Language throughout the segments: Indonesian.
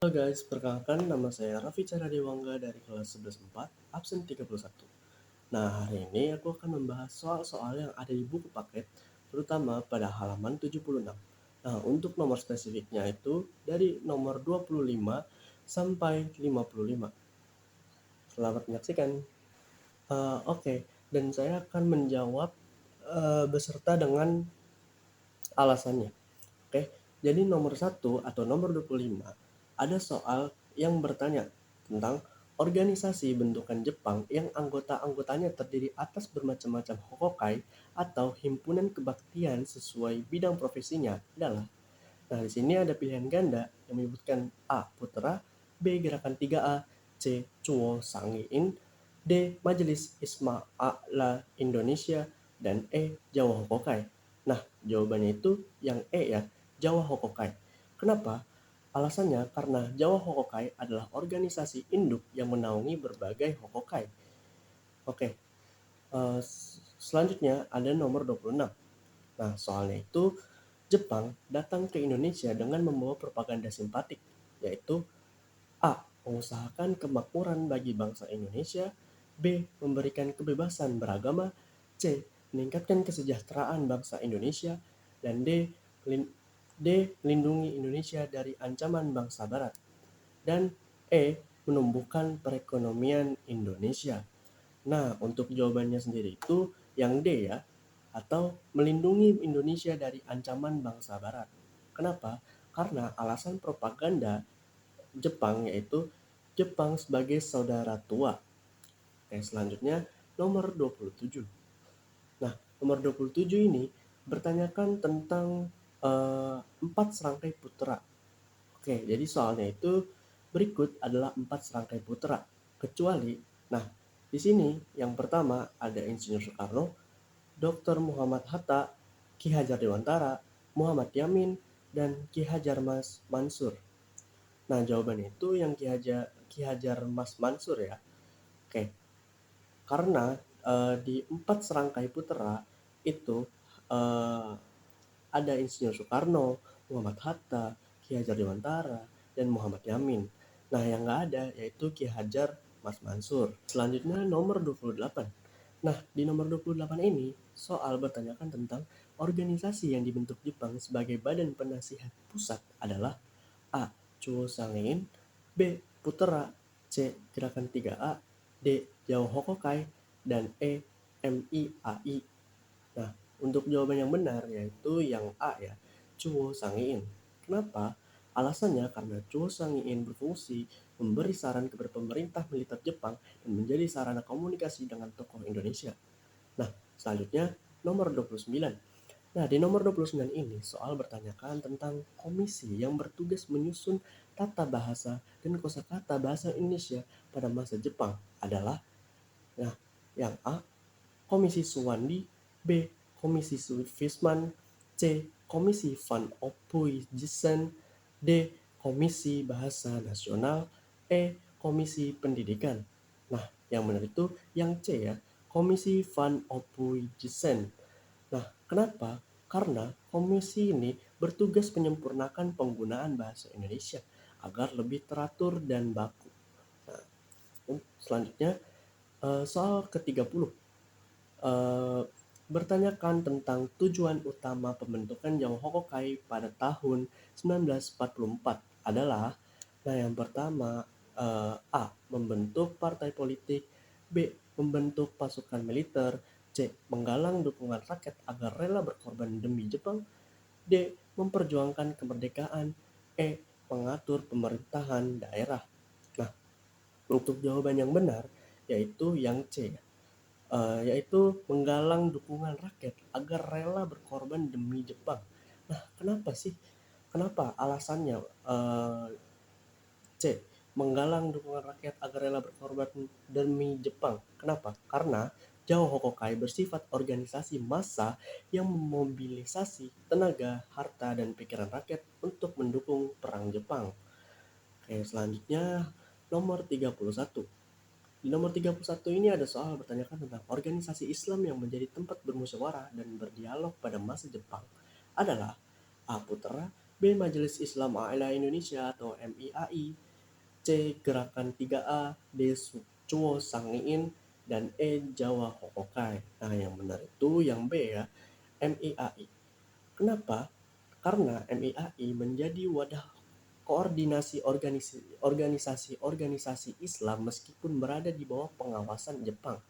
Halo guys, perkenalkan nama saya Raffi Caradewangga dari kelas 11.4, absen 31. Nah, hari ini aku akan membahas soal-soal yang ada di buku paket, terutama pada halaman 76. Nah, untuk nomor spesifiknya itu dari nomor 25 sampai 55. Selamat menyaksikan. Oke, dan saya akan menjawab beserta dengan alasannya. Oke, jadi nomor 1 atau nomor 25 ada soal yang bertanya tentang organisasi bentukan Jepang yang anggota-anggotanya terdiri atas bermacam-macam hokokai atau himpunan kebaktian sesuai bidang profesinya adalah. Nah, di sini ada pilihan ganda yang menyebutkan A. Putra, B. Gerakan 3A, C. Chuo Sangiin, D. Majelis Isma'ala Indonesia, dan E. Jawa Hokokai. Nah, jawabannya itu yang E ya, Jawa Hokokai. Kenapa? Alasannya karena Jawa Hokokai adalah organisasi induk yang menaungi berbagai hokokai. Oke, selanjutnya ada nomor 26. Nah, soalnya itu Jepang datang ke Indonesia dengan membawa propaganda simpatik, yaitu A. Mengusahakan kemakmuran bagi bangsa Indonesia, B. Memberikan kebebasan beragama, C. Meningkatkan kesejahteraan bangsa Indonesia, dan D. Melindungi Indonesia dari ancaman bangsa Barat, dan E. Menumbuhkan perekonomian Indonesia. Nah, untuk jawabannya sendiri itu yang D ya, atau melindungi Indonesia dari ancaman bangsa Barat. Kenapa? Karena alasan propaganda Jepang yaitu Jepang sebagai saudara tua. Oke, selanjutnya nomor 27. Nah, nomor 27 ini bertanyakan tentang empat serangkai putra. Oke, jadi soalnya itu berikut adalah empat serangkai putra. Kecuali, nah di sini yang pertama ada Insinyur Soekarno, Dr. Muhammad Hatta, Ki Hajar Dewantara, Muhammad Yamin, dan Ki Hajar Mas Mansur. Nah, jawabannya itu yang Ki Hajar Mas Mansur ya. Oke, karena di empat serangkai putra itu eh, ada Insinyur Soekarno, Muhammad Hatta, Ki Hajar Dewantara, dan Muhammad Yamin. Nah, yang nggak ada yaitu Ki Hajar Mas Mansur. Selanjutnya nomor 28. Nah, di nomor 28 ini soal bertanyakan tentang organisasi yang dibentuk Jepang sebagai badan penasihat pusat adalah A. Chuo Sangein, B. Putra, C. Gerakan 3A, D. Jauh Hokokai, dan E. MIAI. Nah, untuk jawaban yang benar yaitu yang A ya, Chuo Sangiin. Kenapa? Alasannya karena Chuo Sangiin berfungsi memberi saran kepada pemerintah militer Jepang dan menjadi sarana komunikasi dengan tokoh Indonesia. Nah, selanjutnya nomor 29. Nah, di nomor 29 ini soal bertanyakan tentang komisi yang bertugas menyusun tata bahasa dan kosakata bahasa Indonesia pada masa Jepang adalah, nah, yang A. Komisi Suwandi, B. Komisi Suvisman, C. Komisi Van Ophuijsen, D. Komisi Bahasa Nasional, E. Komisi Pendidikan. Nah, yang benar itu yang C ya, Komisi Van Ophuijsen. Nah, kenapa? Karena komisi ini bertugas menyempurnakan penggunaan bahasa Indonesia agar lebih teratur dan baku. Nah, selanjutnya soal ke-30 eh, bertanyakan tentang tujuan utama pembentukan Jawa Hokokai pada tahun 1944 adalah, nah yang pertama A. Membentuk partai politik, B. Membentuk pasukan militer, C. Menggalang dukungan rakyat agar rela berkorban demi Jepang, D. Memperjuangkan kemerdekaan, E. Mengatur pemerintahan daerah. Nah, untuk jawaban yang benar yaitu yang C, yaitu menggalang dukungan rakyat agar rela berkorban demi Jepang. Nah, kenapa sih? Kenapa alasannya C. Menggalang dukungan rakyat agar rela berkorban demi Jepang. Kenapa? Karena Jawa Hokokai bersifat organisasi massa yang memobilisasi tenaga, harta, dan pikiran rakyat untuk mendukung perang Jepang. Oke, selanjutnya nomor 31. Di nomor 31 ini ada soal bertanyakan tentang organisasi Islam yang menjadi tempat bermusyawarah dan berdialog pada masa Jepang adalah A. Putra, B. Majelis Islam A'la Indonesia atau MIAI, C. Gerakan 3A, D. Cuo Sangiin, dan E. Jawa Hokokai. Nah, yang benar itu yang B ya, MIAI. Kenapa? Karena MIAI menjadi wadah koordinasi organisasi-organisasi Islam meskipun berada di bawah pengawasan Jepang.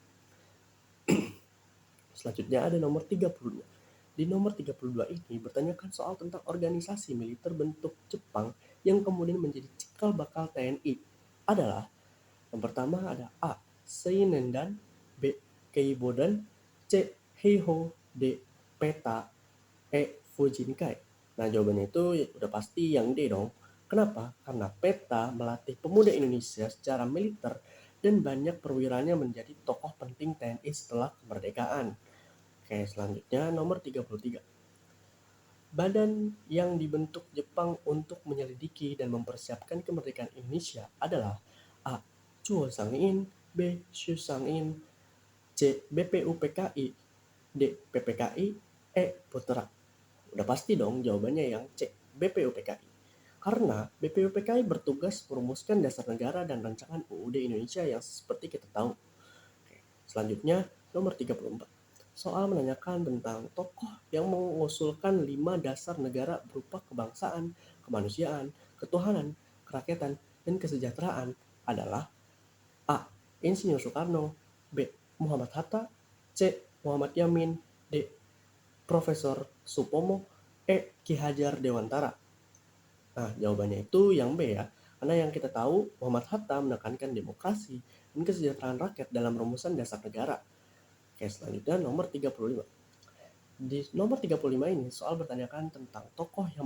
Selanjutnya ada nomor 32. Di nomor 32 ini bertanyakan soal tentang organisasi militer bentuk Jepang yang kemudian menjadi cikal bakal TNI. Adalah yang pertama ada A. Seinendan, B. Keibodan, C. Heiho, D. Peta, E. Fujinkai. Nah, jawabannya itu udah pasti yang D dong. Kenapa? Karena Peta melatih pemuda Indonesia secara militer dan banyak perwiranya menjadi tokoh penting TNI setelah kemerdekaan. Oke, selanjutnya nomor 33. Badan yang dibentuk Jepang untuk menyelidiki dan mempersiapkan kemerdekaan Indonesia adalah A. Chuo Sangiin, B. Shu Sangiin, C. BPUPKI, D. PPKI, E. Putra. Udah pasti dong jawabannya yang C. BPUPKI. Karena BPUPKI bertugas merumuskan dasar negara dan rancangan UUD Indonesia yang seperti kita tahu. Oke, selanjutnya nomor 34. Soal menanyakan tentang tokoh yang mengusulkan 5 dasar negara berupa kebangsaan, kemanusiaan, ketuhanan, kerakyatan, dan kesejahteraan adalah A. Insinyur Soekarno, B. Muhammad Hatta, C. Muhammad Yamin, D. Profesor Supomo, E. Ki Hajar Dewantara. Nah, jawabannya itu yang B ya. Karena yang kita tahu Muhammad Hatta menekankan demokrasi dan kesejahteraan rakyat dalam rumusan dasar negara. Oke, selanjutnya nomor 35. Di nomor 35 ini soal bertanyakan tentang tokoh yang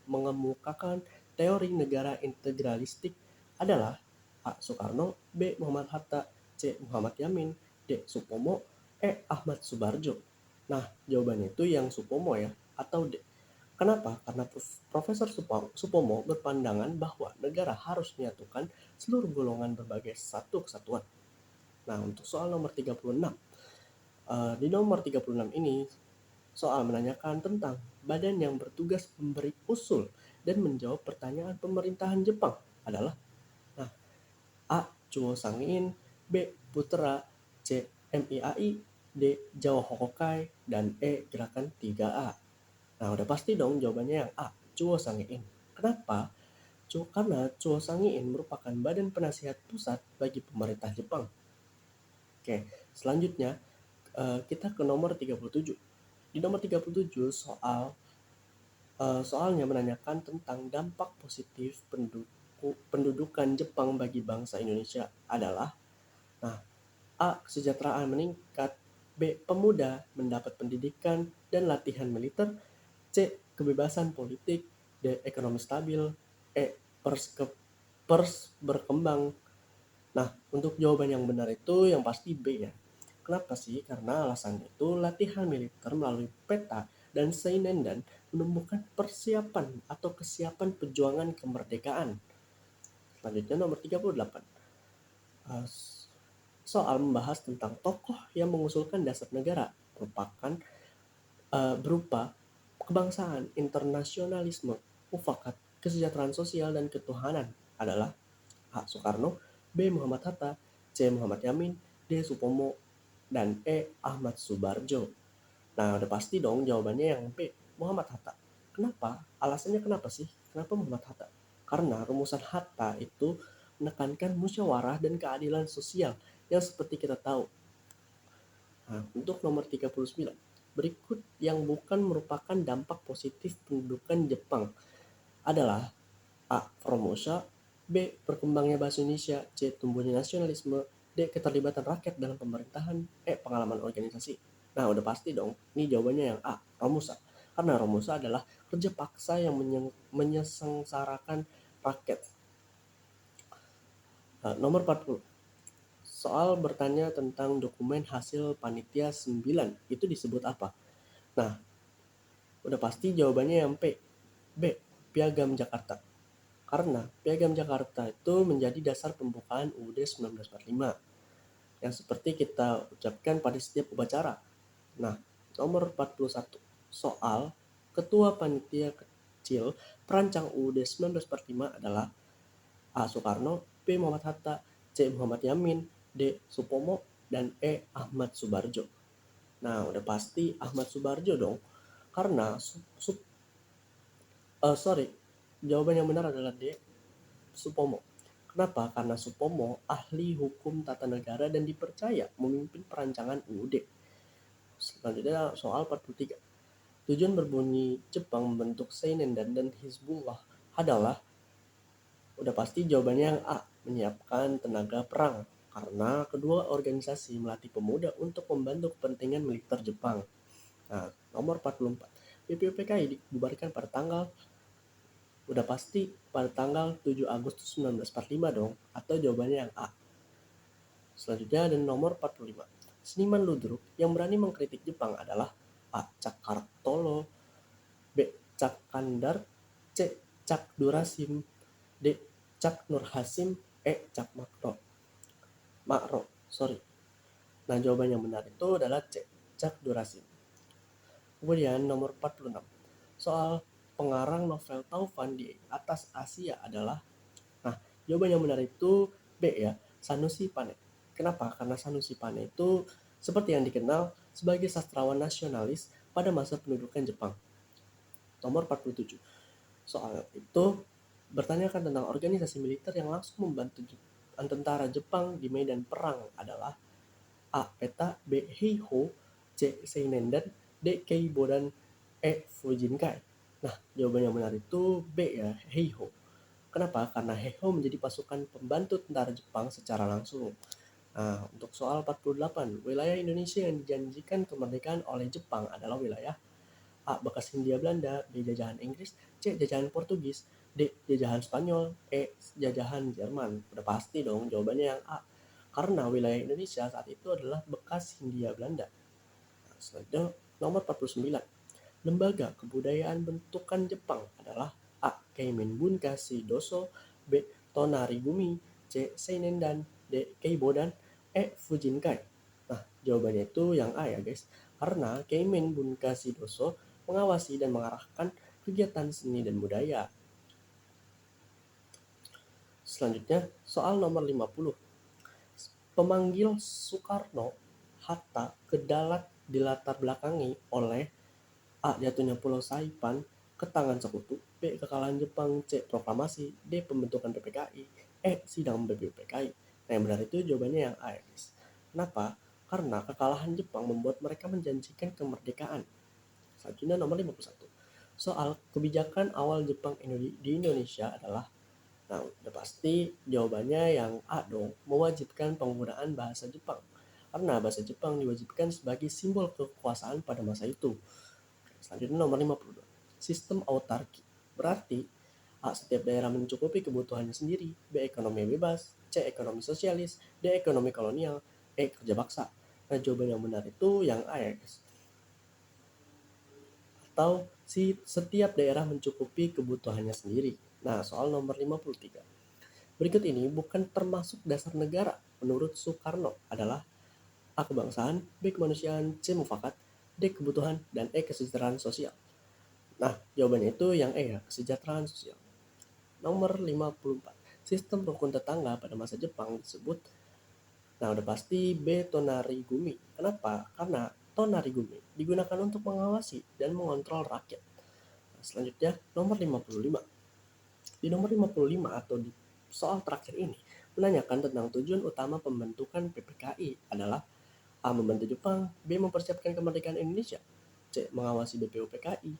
mengemukakan teori negara integralistik adalah A. Soekarno, B. Muhammad Hatta, C. Muhammad Yamin, D. Supomo, E. Ahmad Subarjo. Nah, jawabannya itu yang Supomo ya, atau D. Kenapa? Karena Profesor Supomo berpandangan bahwa negara harus menyatukan seluruh golongan berbagai satu kesatuan. Nah, untuk soal nomor 36. Di nomor 36 ini soal menanyakan tentang badan yang bertugas memberi usul dan menjawab pertanyaan pemerintahan Jepang adalah nah, A. Chuo Sangiin, B. Putra, C. MIAI, D. Jawa Hokokai, dan E. Gerakan 3A. Nah, udah pasti dong jawabannya yang A. Chuo Sangiin. Kenapa? Karena Chuo Sangiin merupakan badan penasihat pusat bagi pemerintah Jepang. Oke, selanjutnya kita ke nomor 37. Di nomor 37 soalnya menanyakan tentang dampak positif pendudukan Jepang bagi bangsa Indonesia adalah nah, A. Kesejahteraan meningkat, B. Pemuda mendapat pendidikan dan latihan militer, C. Kebebasan politik, D. Ekonomi stabil, E. Pers berkembang. Nah, untuk jawaban yang benar itu yang pasti B ya. Kenapa sih? Karena alasannya itu latihan militer melalui peta dan Seinendan menumbuhkan persiapan atau kesiapan perjuangan kemerdekaan. Selanjutnya nomor 38. Uh, soal membahas tentang tokoh yang mengusulkan dasar negara berupa kebangsaan, internasionalisme, mufakat, kesejahteraan sosial, dan ketuhanan adalah A. Soekarno, B. Muhammad Hatta, C. Muhammad Yamin, D. Supomo, dan E. Ahmad Subarjo. Nah, udah pasti dong jawabannya yang B. Muhammad Hatta. Kenapa? Alasannya kenapa sih? Kenapa Muhammad Hatta? Karena rumusan Hatta itu menekankan musyawarah dan keadilan sosial yang seperti kita tahu. Nah, untuk nomor 39. Berikut yang bukan merupakan dampak positif pendudukan Jepang adalah A. Formosa, B. Berkembangnya bahasa Indonesia, C. Tumbuhnya nasionalisme, D. Keterlibatan rakyat dalam pemerintahan, E. Pengalaman organisasi. Nah, udah pasti dong. Ini jawabannya yang A. Romusa. Karena Romusa adalah kerja paksa yang menyengsarakan rakyat. Nomor 40. Soal bertanya tentang dokumen hasil panitia 9. Itu disebut apa? Nah, udah pasti jawabannya yang B. Piagam Jakarta. Karena Piagam Jakarta itu menjadi dasar pembukaan UUD 1945 yang seperti kita ucapkan pada setiap upacara. Nah, nomor 41. Soal Ketua Panitia kecil, perancang UUD 1945 adalah A. Soekarno, B. Muhammad Hatta, C. Muhammad Yamin, D. Supomo, dan E. Ahmad Subarjo. Nah, udah pasti Ahmad Subarjo dong, karena jawaban yang benar adalah D. Supomo. Kenapa? Karena Supomo ahli hukum tata negara dan dipercaya memimpin perancangan UUD. Selanjutnya soal 43. Tujuan berbunyi Jepang membentuk Seinendan dan Hizbullah adalah, udah pasti jawabannya yang A, menyiapkan tenaga perang. Karena kedua organisasi melatih pemuda untuk membantu kepentingan militer Jepang. Nah, nomor 44. BPUPKI dibubarkan pada tanggal, udah pasti pada tanggal 7 Agustus 1945 dong, atau jawabannya yang A. Selanjutnya ada nomor 45. Seniman ludruk yang berani mengkritik Jepang adalah A. Cak Kartolo, B. Cak Kandar, C. Cak Durasim, D. Cak Nur Hasim, E. Cak Makro. Nah, jawaban yang benar itu adalah C. Cak Durasim. Kemudian nomor 46. Soal pengarang novel Taufan di atas Asia adalah, nah, jawaban yang benar itu B ya, Sanusi Pane. Kenapa? Karena Sanusi Pane itu seperti yang dikenal sebagai sastrawan nasionalis pada masa pendudukan Jepang. Nomor 47. Soal itu bertanyakan tentang organisasi militer yang langsung membantu tentara Jepang di medan perang adalah A. Peta, B. Heiho, C. Seinendan, D. Keibo, dan E. Fujinkai. Nah, jawaban yang benar itu B ya, Heiho. Kenapa? Karena Heiho menjadi pasukan pembantu tentara Jepang secara langsung. Nah, untuk soal 48, wilayah Indonesia yang dijanjikan kemerdekaan oleh Jepang adalah wilayah A. Bekas Hindia Belanda, B. Jajahan Inggris, C. Jajahan Portugis, D. Jajahan Spanyol, E. Jajahan Jerman. Udah pasti dong jawabannya yang A. Karena wilayah Indonesia saat itu adalah bekas Hindia Belanda. Nah, selanjutnya nomor 49. Lembaga kebudayaan bentukan Jepang adalah A. Keimin Bunkashi Doso, B. Tonari Gumi, C. Seinendan, D. Keibo, dan E. Fujinkai. Nah, jawabannya itu yang A ya guys. Karena Keimin Bunkashi Doso mengawasi dan mengarahkan kegiatan seni dan budaya. Selanjutnya, soal nomor 50. Pemanggil Soekarno Hatta ke Dalat dilatar belakangi oleh A. Jatuhnya Pulau Saipan ke tangan sekutu, B. Kekalahan Jepang, C. Proklamasi, D. Pembentukan PPKI, E. Sidang BPUPKI. Nah, yang benar itu jawabannya yang A ya guys. Kenapa? Karena kekalahan Jepang membuat mereka menjanjikan kemerdekaan. Selanjutnya nomor 51. Soal kebijakan awal Jepang di Indonesia adalah, nah, udah pasti jawabannya yang A dong, mewajibkan penggunaan bahasa Jepang. Karena bahasa Jepang diwajibkan sebagai simbol kekuasaan pada masa itu. Selanjutnya nomor 52. Sistem autarki. Berarti A. Setiap daerah mencukupi kebutuhannya sendiri, B. Ekonomi bebas, C. Ekonomi sosialis, D. Ekonomi kolonial, E. Kerja paksa. Nah, jawaban yang benar itu yang A ya guys. Atau setiap daerah mencukupi kebutuhannya sendiri. Nah, soal nomor 53. Berikut ini bukan termasuk dasar negara menurut Soekarno adalah A. Kebangsaan, B. Kemanusiaan, C. Mufakat, D. Kebutuhan, dan E. Kesejahteraan sosial. Nah, jawabannya itu yang E ya, kesejahteraan sosial. Nomor 54. Sistem rukun tetangga pada masa Jepang disebut, nah udah pasti B. Tonari Gumi. Kenapa? Karena Tonari Gumi digunakan untuk mengawasi dan mengontrol rakyat. Nah, selanjutnya nomor 55. Di nomor 55 atau di soal terakhir ini menanyakan tentang tujuan utama pembentukan PPKI adalah A. Membantu Jepang, B. Mempersiapkan kemerdekaan Indonesia, C. Mengawasi BPUPKI,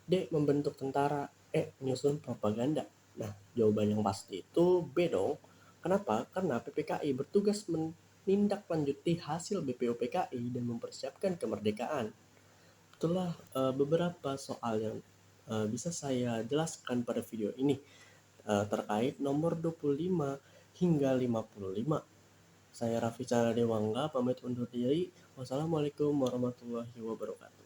D. Membentuk tentara, E. Menyusun propaganda. Nah, jawaban yang pasti itu B dong. Kenapa? Karena PPKI bertugas menindaklanjuti hasil BPUPKI dan mempersiapkan kemerdekaan. Itulah beberapa soal yang bisa saya jelaskan pada video ini terkait nomor 25 hingga 55. Saya Raffi Dewangga pamit undur diri. Wassalamualaikum warahmatullahi wabarakatuh.